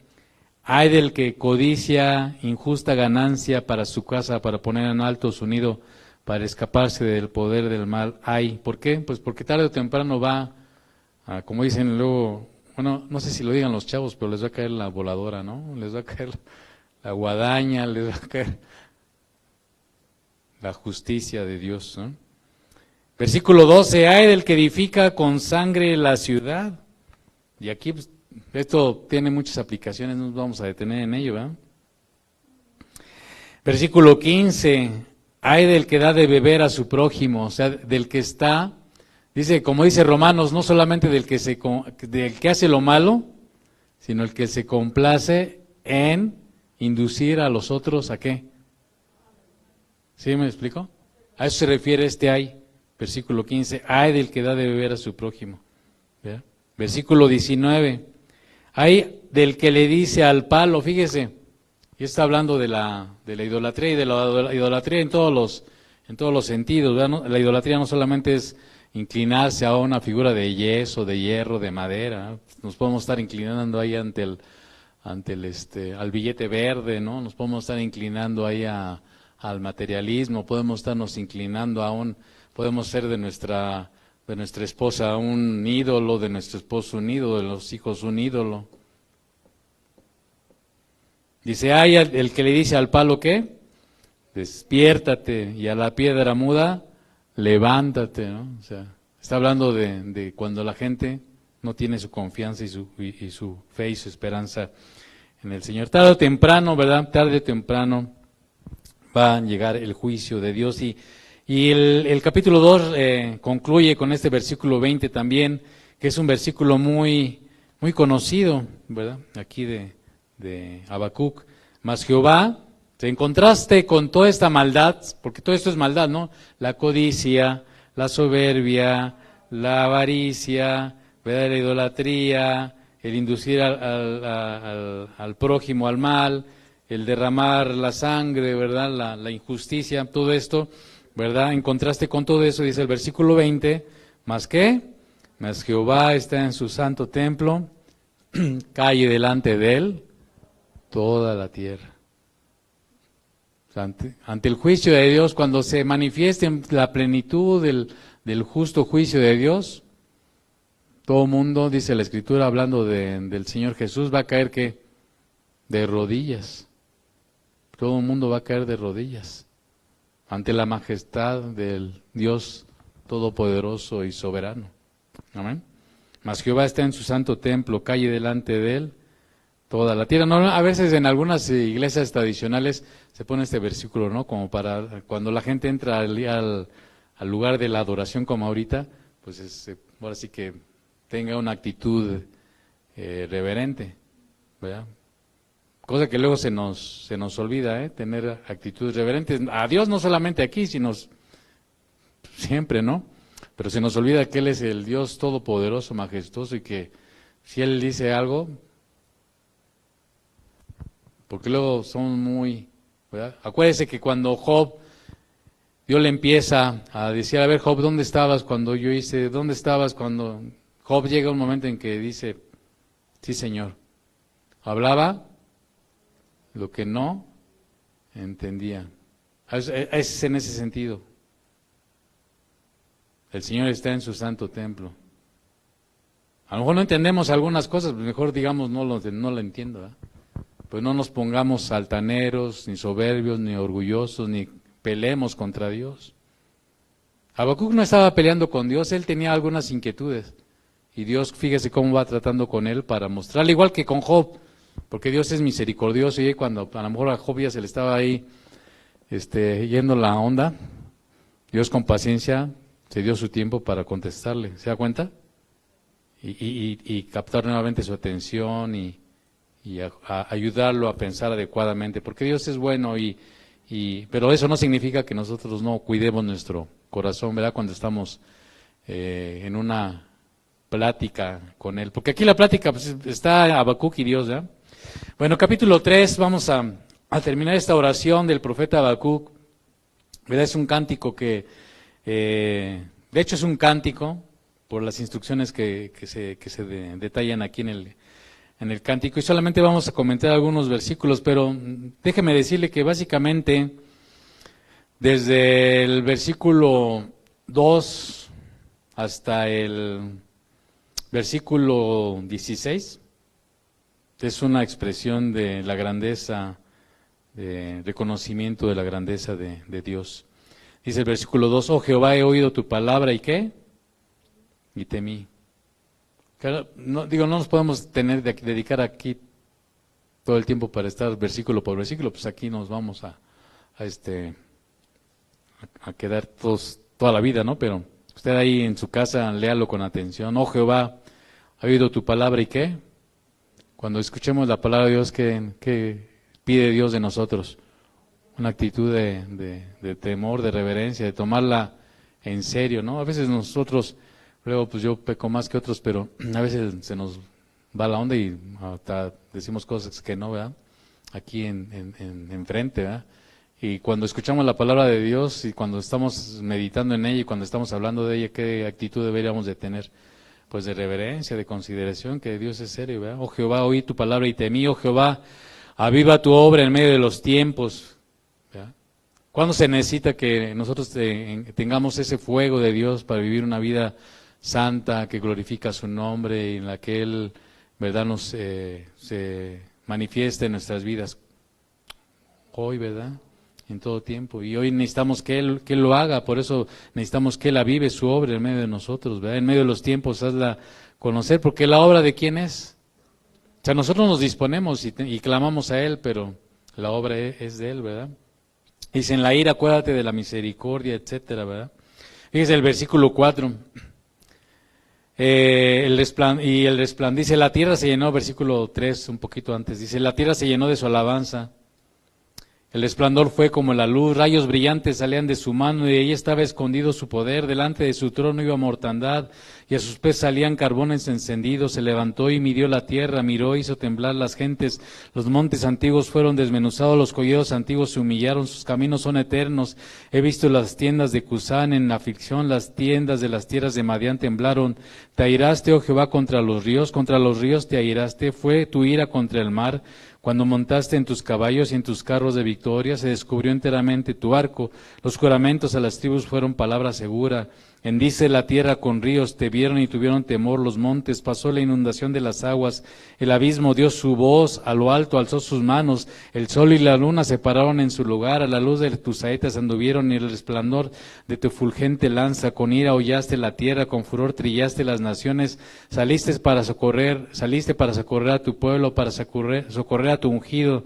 Speaker 1: ay del que codicia injusta ganancia para su casa, para poner en alto su nido, para escaparse del poder del mal. Ay, ¿por qué? Pues porque tarde o temprano va, como dicen luego, bueno, no sé si lo digan los chavos, pero les va a caer la voladora, ¿no? Les va a caer la guadaña, les va a caer la justicia de Dios, ¿no? Versículo 12, ay del que edifica con sangre la ciudad. Y aquí pues, esto tiene muchas aplicaciones, no nos vamos a detener en ello, ¿verdad? Versículo 15, ay del que da de beber a su prójimo, o sea, del que está, dice, como dice Romanos, no solamente del que hace lo malo, sino el que se complace en inducir a los otros, ¿a qué? ¿Sí me explico? A eso se refiere este ay. Versículo 15, ay del que da de beber a su prójimo. ¿Verdad? Versículo 19, ay del que le dice al palo, fíjese, y está hablando de la idolatría y de la idolatría en todos los sentidos, ¿verdad? La idolatría no solamente es inclinarse a una figura de yeso, de hierro, de madera, ¿no? Nos podemos estar inclinando ahí al billete verde, ¿no? Nos podemos estar inclinando ahí al materialismo, podemos estarnos inclinando podemos ser de nuestra esposa un ídolo, de nuestro esposo un ídolo, de los hijos un ídolo. Dice, ay, el que le dice al palo, ¿qué? Despiértate, y a la piedra muda, levántate, ¿no? O sea, está hablando de cuando la gente no tiene su confianza y su fe y su esperanza en el Señor. Tarde o temprano, ¿verdad? Tarde o temprano va a llegar el juicio de Dios. Y el capítulo 2 concluye con este versículo 20 también, que es un versículo muy, muy conocido, ¿verdad? Aquí de Habacuc. Mas Jehová, te encontraste con toda esta maldad, porque todo esto es maldad, ¿no? La codicia, la soberbia, la avaricia, ¿verdad? La idolatría, el inducir al prójimo al mal, el derramar la sangre, ¿verdad? La injusticia, todo esto, ¿verdad? En contraste con todo eso, dice el versículo 20, ¿más qué? Mas Jehová está en su santo templo, calle delante de él toda la tierra. Ante el juicio de Dios, cuando se manifieste en la plenitud del justo juicio de Dios, todo mundo, dice la Escritura, hablando del Señor Jesús, va a caer ¿qué? De rodillas. Todo el mundo va a caer de rodillas ante la majestad del Dios todopoderoso y soberano. Amén. Mas Jehová está en su santo templo, calle delante de él toda la tierra. No, a veces en algunas iglesias tradicionales se pone este versículo, ¿no? Como para cuando la gente entra al lugar de la adoración como ahorita, pues ahora sí que tenga una actitud reverente, ¿verdad? Cosa que luego se nos olvida, tener actitudes reverentes. A Dios no solamente aquí, sino siempre, ¿no? Pero se nos olvida que Él es el Dios todopoderoso, majestuoso, y que si Él dice algo, porque luego somos muy, ¿verdad? Acuérdese que cuando Job, Dios le empieza a decir, a ver Job, ¿dónde estabas cuando yo hice? ¿Dónde estabas cuando? Job llega un momento en que dice, sí Señor, hablaba lo que no entendía. Es en ese sentido. El Señor está en su santo templo. A lo mejor no entendemos algunas cosas, mejor digamos no lo entiendo, ¿verdad? Pues no nos pongamos altaneros, ni soberbios, ni orgullosos, ni peleemos contra Dios. Habacuc no estaba peleando con Dios, él tenía algunas inquietudes. Y Dios, fíjese cómo va tratando con él para mostrarle, igual que con Job, porque Dios es misericordioso y cuando a lo mejor a Job ya se le estaba ahí yendo la onda, Dios con paciencia se dio su tiempo para contestarle, ¿se da cuenta? Y captar nuevamente su atención y ayudarlo a pensar adecuadamente, porque Dios es bueno pero eso no significa que nosotros no cuidemos nuestro corazón, ¿verdad? Cuando estamos en una plática con Él, porque aquí la plática pues, está Habacuc y Dios, ¿verdad? Bueno, capítulo 3, vamos a terminar esta oración del profeta Habacuc, ¿verdad? Es un cántico que, de hecho es un cántico, por las instrucciones que se detallan aquí en el cántico, y solamente vamos a comentar algunos versículos, pero déjeme decirle que básicamente desde el versículo 2 hasta el versículo 16 es una expresión de la grandeza, de reconocimiento de la grandeza de Dios. Dice el versículo 2, oh Jehová, he oído tu palabra, ¿y qué? Y temí. No nos podemos dedicar aquí todo el tiempo para estar versículo por versículo, pues aquí nos vamos a quedar toda la vida, ¿no? Pero usted ahí en su casa, léalo con atención. Oh Jehová, ¿ha oído tu palabra y qué? Cuando escuchemos la palabra de Dios, ¿qué pide Dios de nosotros? Una actitud de temor, de reverencia, de tomarla en serio, ¿no? A veces nosotros, luego pues yo peco más que otros, pero a veces se nos va la onda y hasta decimos cosas que no, ¿verdad? Aquí en frente, ¿verdad? Y cuando escuchamos la palabra de Dios y cuando estamos meditando en ella y cuando estamos hablando de ella, ¿qué actitud deberíamos de tener? Pues de reverencia, de consideración, que Dios es serio, ¿verdad? Oh Jehová, oí tu palabra y temí, oh Jehová, aviva tu obra en medio de los tiempos, ¿verdad? ¿Cuándo se necesita que nosotros tengamos ese fuego de Dios para vivir una vida santa, que glorifica su nombre y en la que Él, ¿verdad?, se manifieste en nuestras vidas? Hoy, ¿verdad?, en todo tiempo. Y hoy necesitamos que Él lo haga, por eso necesitamos que Él avive su obra en medio de nosotros, ¿verdad? En medio de los tiempos, hazla conocer, porque la obra de quién es. O sea, nosotros nos disponemos y clamamos a Él, pero la obra es de Él, ¿verdad? Dice, en la ira acuérdate de la misericordia, etcétera, ¿verdad? Fíjese el versículo 4. Dice, la tierra se llenó, versículo 3, un poquito antes, dice, la tierra se llenó de su alabanza. El resplandor fue como la luz, rayos brillantes salían de su mano y de ella estaba escondido su poder, delante de su trono iba mortandad y a sus pies salían carbones encendidos, se levantó y midió la tierra, miró, hizo temblar las gentes, los montes antiguos fueron desmenuzados, los collados antiguos se humillaron, sus caminos son eternos, he visto las tiendas de Cusán en aflicción, las tiendas de las tierras de Madián temblaron, te airaste, oh Jehová, contra los ríos te airaste, fue tu ira contra el mar. Cuando montaste en tus caballos y en tus carros de victoria, se descubrió enteramente tu arco. Los juramentos a las tribus fueron palabra segura. Hendice la tierra con ríos, te vieron y tuvieron temor los montes. Pasó la inundación de las aguas. El abismo dio su voz, a lo alto alzó sus manos. El sol y la luna se pararon en su lugar. A la luz de tus saetas anduvieron y el resplandor de tu fulgente lanza. Con ira hollaste la tierra, con furor trillaste las naciones. Saliste para socorrer a tu pueblo, para socorrer a tu ungido.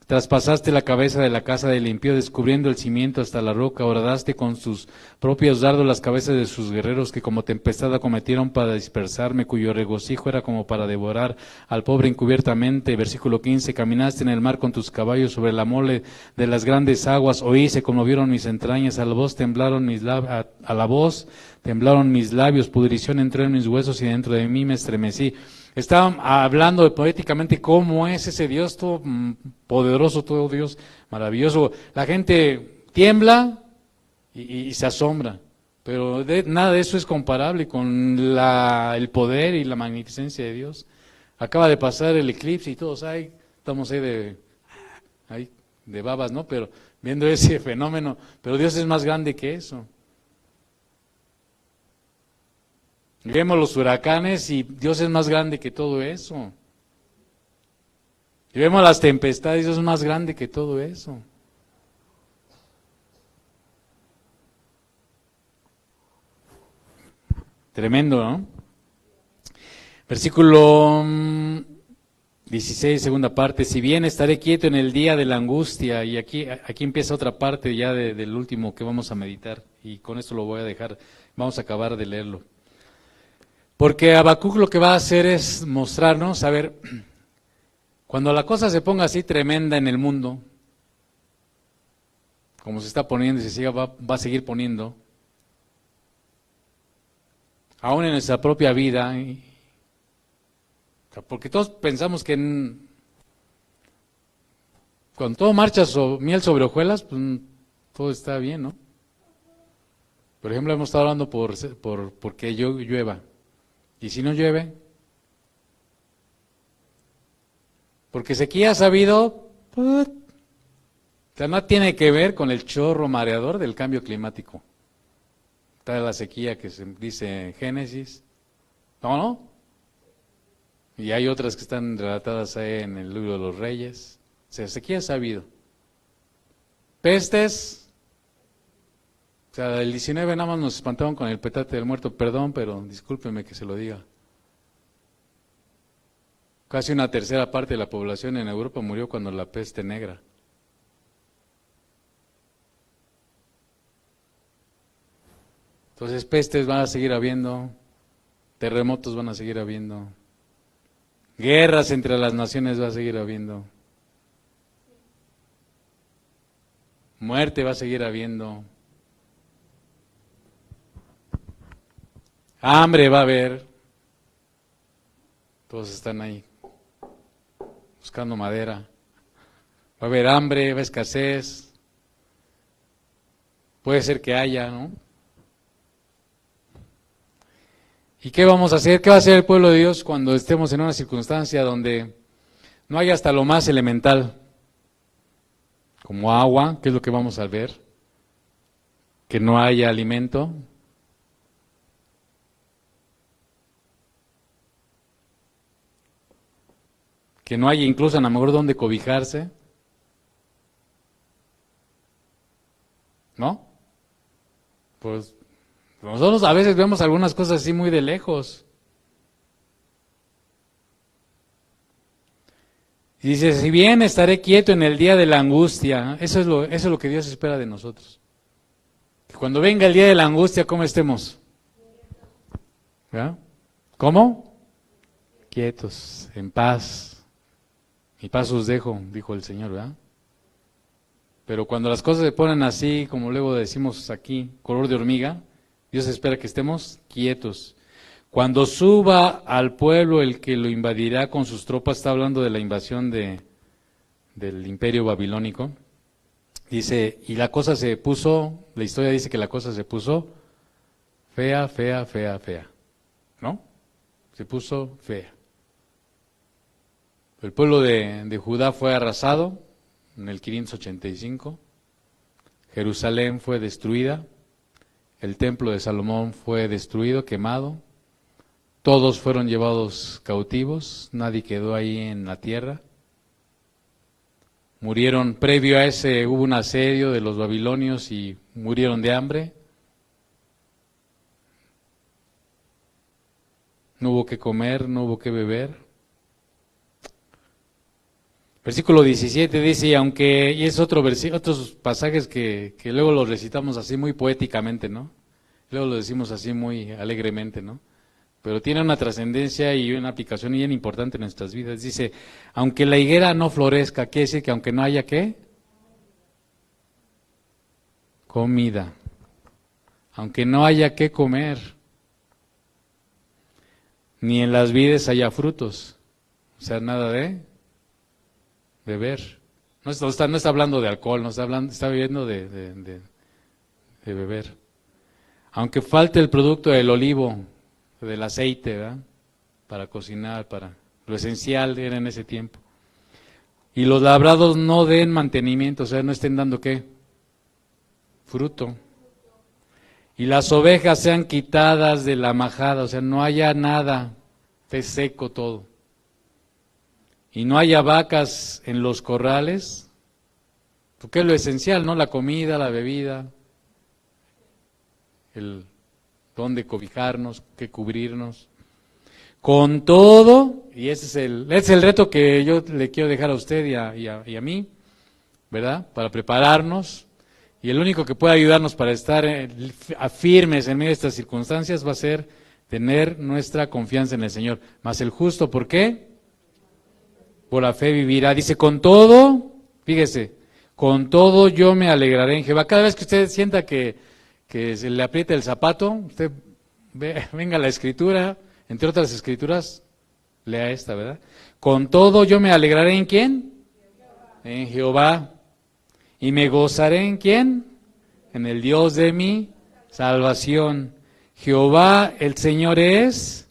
Speaker 1: Traspasaste la cabeza de la casa del impío, descubriendo el cimiento hasta la roca. Horadaste con sus propios dardos las cabezas de sus guerreros, que como tempestad acometieron para dispersarme, cuyo regocijo era como para devorar al pobre encubiertamente. Versículo 15, caminaste en el mar con tus caballos sobre la mole de las grandes aguas. Oí, se conmovieron mis entrañas, a la voz temblaron mis labios, pudrición entró en mis huesos y dentro de mí me estremecí. Está hablando poéticamente cómo es ese Dios todo poderoso, todo Dios maravilloso. La gente tiembla y se asombra, pero nada de eso es comparable con el poder y la magnificencia de Dios. Acaba de pasar el eclipse y todos estamos ahí de babas, ¿no? Pero viendo ese fenómeno, pero Dios es más grande que eso. Vemos los huracanes y Dios es más grande que todo eso. Y vemos las tempestades, Dios es más grande que todo eso. Tremendo, ¿no? Versículo 16, segunda parte, si bien estaré quieto en el día de la angustia, y aquí empieza otra parte ya del último que vamos a meditar, y con esto lo voy a dejar, vamos a acabar de leerlo. Porque Habacuc lo que va a hacer es mostrarnos, a ver, cuando la cosa se ponga así tremenda en el mundo, como se está poniendo y va a seguir poniendo, aún en nuestra propia vida, porque todos pensamos que cuando todo marcha miel sobre hojuelas, pues todo está bien, ¿no? Por ejemplo, hemos estado hablando porque llueva. ¿Y si no llueve? Porque sequía ha sabido, pues, o sea, no tiene que ver con el chorro mareador del cambio climático. Está la sequía que se dice en Génesis. ¿No? Y hay otras que están relatadas ahí en el libro de los Reyes. O sea, sequía ha sabido. Pestes. O sea, el 19 nada más nos espantaron con el petate del muerto. Perdón, pero discúlpeme que se lo diga. Casi una tercera parte de la población en Europa murió cuando la peste negra. Entonces, pestes van a seguir habiendo, terremotos van a seguir habiendo, guerras entre las naciones va a seguir habiendo, muerte va a seguir habiendo, hambre va a haber, todos están ahí buscando madera, va a haber hambre, va a haber escasez, puede ser que haya, ¿no? ¿Y qué vamos a hacer? ¿Qué va a hacer el pueblo de Dios cuando estemos en una circunstancia donde no haya hasta lo más elemental, como agua, que es lo que vamos a ver, que no haya alimento? Que no haya incluso a lo mejor donde cobijarse, ¿no? Pues nosotros a veces vemos algunas cosas así muy de lejos. Y dice, si bien estaré quieto en el día de la angustia, eso es lo que Dios espera de nosotros. Que cuando venga el día de la angustia, ¿cómo estemos? ¿Verdad? ¿Cómo? Quietos, en paz. Mi paz os dejo, dijo el Señor, ¿verdad? Pero cuando las cosas se ponen así, como luego decimos aquí, color de hormiga, Dios espera que estemos quietos. Cuando suba al pueblo el que lo invadirá con sus tropas, está hablando de la invasión del imperio babilónico. Dice, y la cosa se puso, la historia dice que la cosa se puso fea, fea, fea, fea. ¿No? Se puso fea. El pueblo de Judá fue arrasado en el 585. Jerusalén fue destruida. El templo de Salomón fue destruido, quemado. Todos fueron llevados cautivos, nadie quedó ahí en la tierra. Murieron, previo a ese hubo un asedio de los babilonios y murieron de hambre. No hubo que comer, no hubo que beber. Versículo 17 dice, y es otros pasajes que luego los recitamos así muy poéticamente, ¿no? Luego lo decimos así muy alegremente, ¿no? Pero tiene una trascendencia y una aplicación bien importante en nuestras vidas. Dice, aunque la higuera no florezca, quiere decir que aunque no haya ¿qué? Comida. Aunque no haya qué comer, ni en las vides haya frutos, o sea, nada de beber. No está hablando de alcohol, no está viviendo de beber. Aunque falte el producto del olivo, del aceite, ¿verdad? Para cocinar, para lo esencial era en ese tiempo. Y los labrados no den mantenimiento, o sea, no estén dando ¿qué? Fruto. Y las ovejas sean quitadas de la majada, o sea, no haya nada, esté seco todo. Y no haya vacas en los corrales, porque es lo esencial, ¿no? La comida, la bebida, el dónde cobijarnos, qué cubrirnos. Con todo, Y ese es el reto que yo le quiero dejar a usted y a mí, ¿verdad? Para prepararnos. Y el único que puede ayudarnos para estar firmes en medio de estas circunstancias va a ser tener nuestra confianza en el Señor. Mas el justo, ¿por qué? Por la fe vivirá. Dice, con todo, fíjese, con todo yo me alegraré en Jehová. Cada vez que usted sienta que se le aprieta el zapato, usted venga a la Escritura, entre otras Escrituras, lea esta, ¿verdad? Con todo yo me alegraré ¿en quién? En Jehová. ¿Y me gozaré en quién? En el Dios de mi salvación. Jehová el Señor es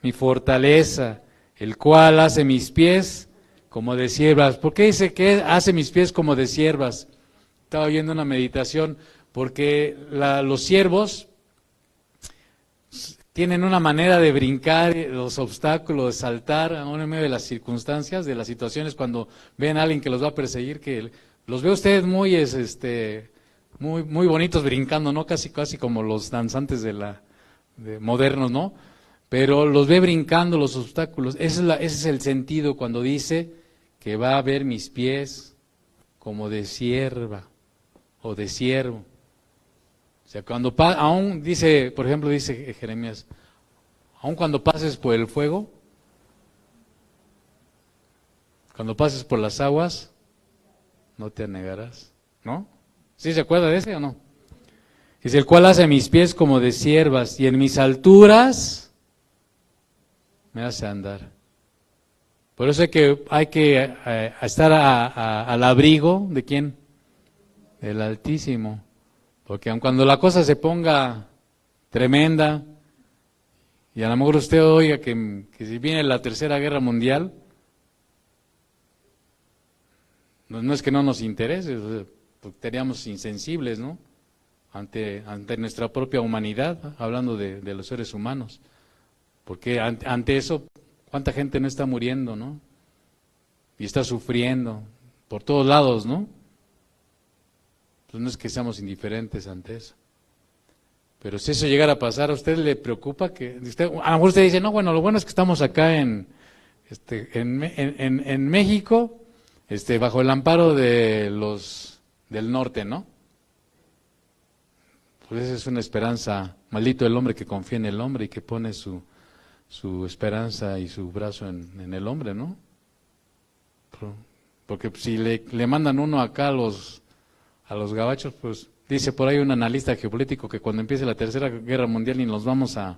Speaker 1: mi fortaleza, el cual hace mis pies como de siervas. ¿Por qué dice que hace mis pies como de siervas? Estaba oyendo una meditación, porque los siervos tienen una manera de brincar los obstáculos, de saltar aún en medio de las circunstancias, de las situaciones, cuando ven a alguien que los va a perseguir, que los ve usted muy bonitos brincando, ¿no? Casi como los danzantes de modernos, ¿no? Pero los ve brincando los obstáculos. Ese es el sentido cuando dice que va a ver mis pies como de sierva o de siervo. O sea, cuando aún dice, por ejemplo, dice Jeremías, aún cuando pases por el fuego, cuando pases por las aguas, no te anegarás, ¿no? ¿Sí se acuerda de ese o no? Dice, el cual hace mis pies como de siervas y en mis alturas me hace andar. Por eso hay que estar al abrigo de ¿quién? Del Altísimo. Porque aun cuando la cosa se ponga tremenda, y a lo mejor usted oiga que si viene la Tercera Guerra Mundial, no es que no nos interese, porque estaríamos insensibles, ¿no? Ante nuestra propia humanidad, hablando de los seres humanos. Porque ante eso, ¿cuánta gente no está muriendo, no? Y está sufriendo por todos lados, ¿no? Pues no es que seamos indiferentes ante eso. Pero si eso llegara a pasar, ¿a usted le preocupa que a lo mejor usted dice, no, bueno, lo bueno es que estamos acá en México, bajo el amparo de los del norte, ¿no? Pues esa es una esperanza. Maldito el hombre que confía en el hombre y que pone su esperanza y su brazo en el hombre, ¿no? Porque si le mandan uno acá a los gabachos, pues dice por ahí un analista geopolítico que cuando empiece la Tercera Guerra Mundial ni nos vamos a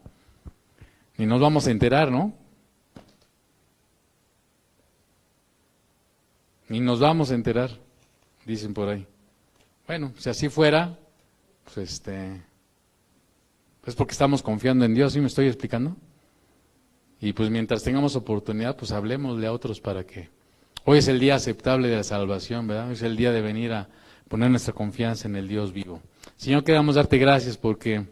Speaker 1: enterar, ¿no? Ni nos vamos a enterar, dicen por ahí. Bueno, si así fuera, pues pues porque estamos confiando en Dios, ¿sí me estoy explicando? Y pues mientras tengamos oportunidad, pues hablemosle a otros para que... Hoy es el día aceptable de la salvación, ¿verdad? Hoy es el día de venir a poner nuestra confianza en el Dios vivo. Señor, queremos darte gracias porque,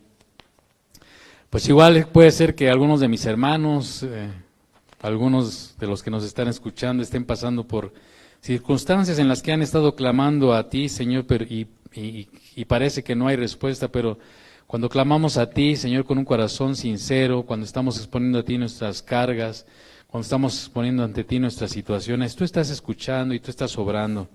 Speaker 1: pues igual puede ser que algunos de mis hermanos, algunos de los que nos están escuchando estén pasando por circunstancias en las que han estado clamando a ti, Señor, y parece que no hay respuesta, pero cuando clamamos a ti, Señor, con un corazón sincero, cuando estamos exponiendo a ti nuestras cargas, cuando estamos exponiendo ante ti nuestras situaciones, tú estás escuchando y tú estás obrando,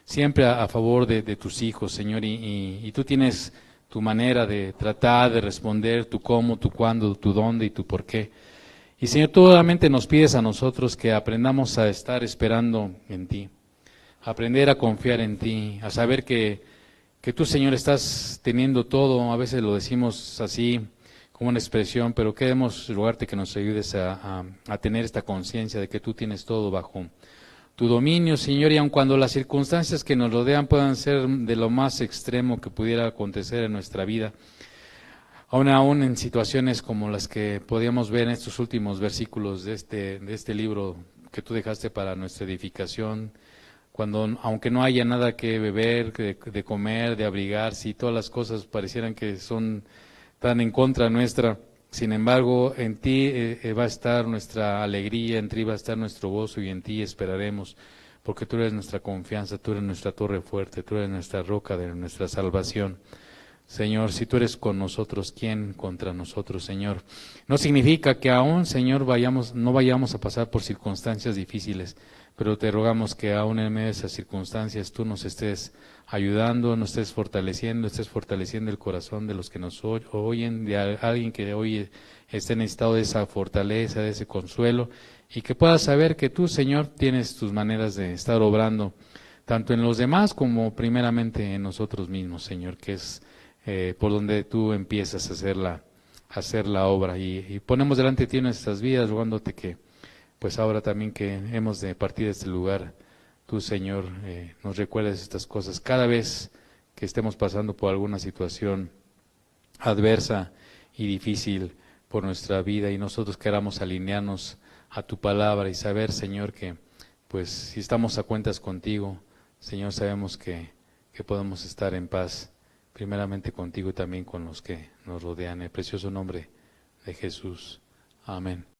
Speaker 1: siempre a favor de tus hijos, Señor, y tú tienes tu manera de tratar, de responder, tu cómo, tu cuándo, tu dónde y tu por qué. Y Señor, tú solamente nos pides a nosotros que aprendamos a estar esperando en ti, a aprender a confiar en ti, a saber que tú, Señor, estás teniendo todo. A veces lo decimos así como una expresión, pero queremos rogarte que nos ayudes a tener esta conciencia de que tú tienes todo bajo tu dominio, Señor, y aun cuando las circunstancias que nos rodean puedan ser de lo más extremo que pudiera acontecer en nuestra vida, aún en situaciones como las que podíamos ver en estos últimos versículos de este libro que tú dejaste para nuestra edificación, cuando aunque no haya nada que beber, de comer, de abrigar, si todas las cosas parecieran que son tan en contra nuestra, sin embargo, en ti va a estar nuestra alegría, en ti va a estar nuestro gozo y en ti esperaremos, porque tú eres nuestra confianza, tú eres nuestra torre fuerte, tú eres nuestra roca de nuestra salvación. Señor, si tú eres con nosotros, ¿quién contra nosotros, Señor? No significa que aún, Señor, no vayamos a pasar por circunstancias difíciles, pero te rogamos que aún en medio de esas circunstancias tú nos estés ayudando, nos estés fortaleciendo el corazón de los que nos oyen, de alguien que hoy esté necesitado de esa fortaleza, de ese consuelo, y que pueda saber que tú, Señor, tienes tus maneras de estar obrando, tanto en los demás como primeramente en nosotros mismos, Señor, que es por donde tú empiezas a hacer la obra. Y ponemos delante de ti nuestras vidas, rogándote que, pues ahora también que hemos de partir de este lugar, tú, Señor, nos recuerdes estas cosas. Cada vez que estemos pasando por alguna situación adversa y difícil por nuestra vida y nosotros queramos alinearnos a tu palabra y saber, Señor, que pues si estamos a cuentas contigo, Señor, sabemos que podemos estar en paz, primeramente contigo y también con los que nos rodean. En el precioso nombre de Jesús. Amén.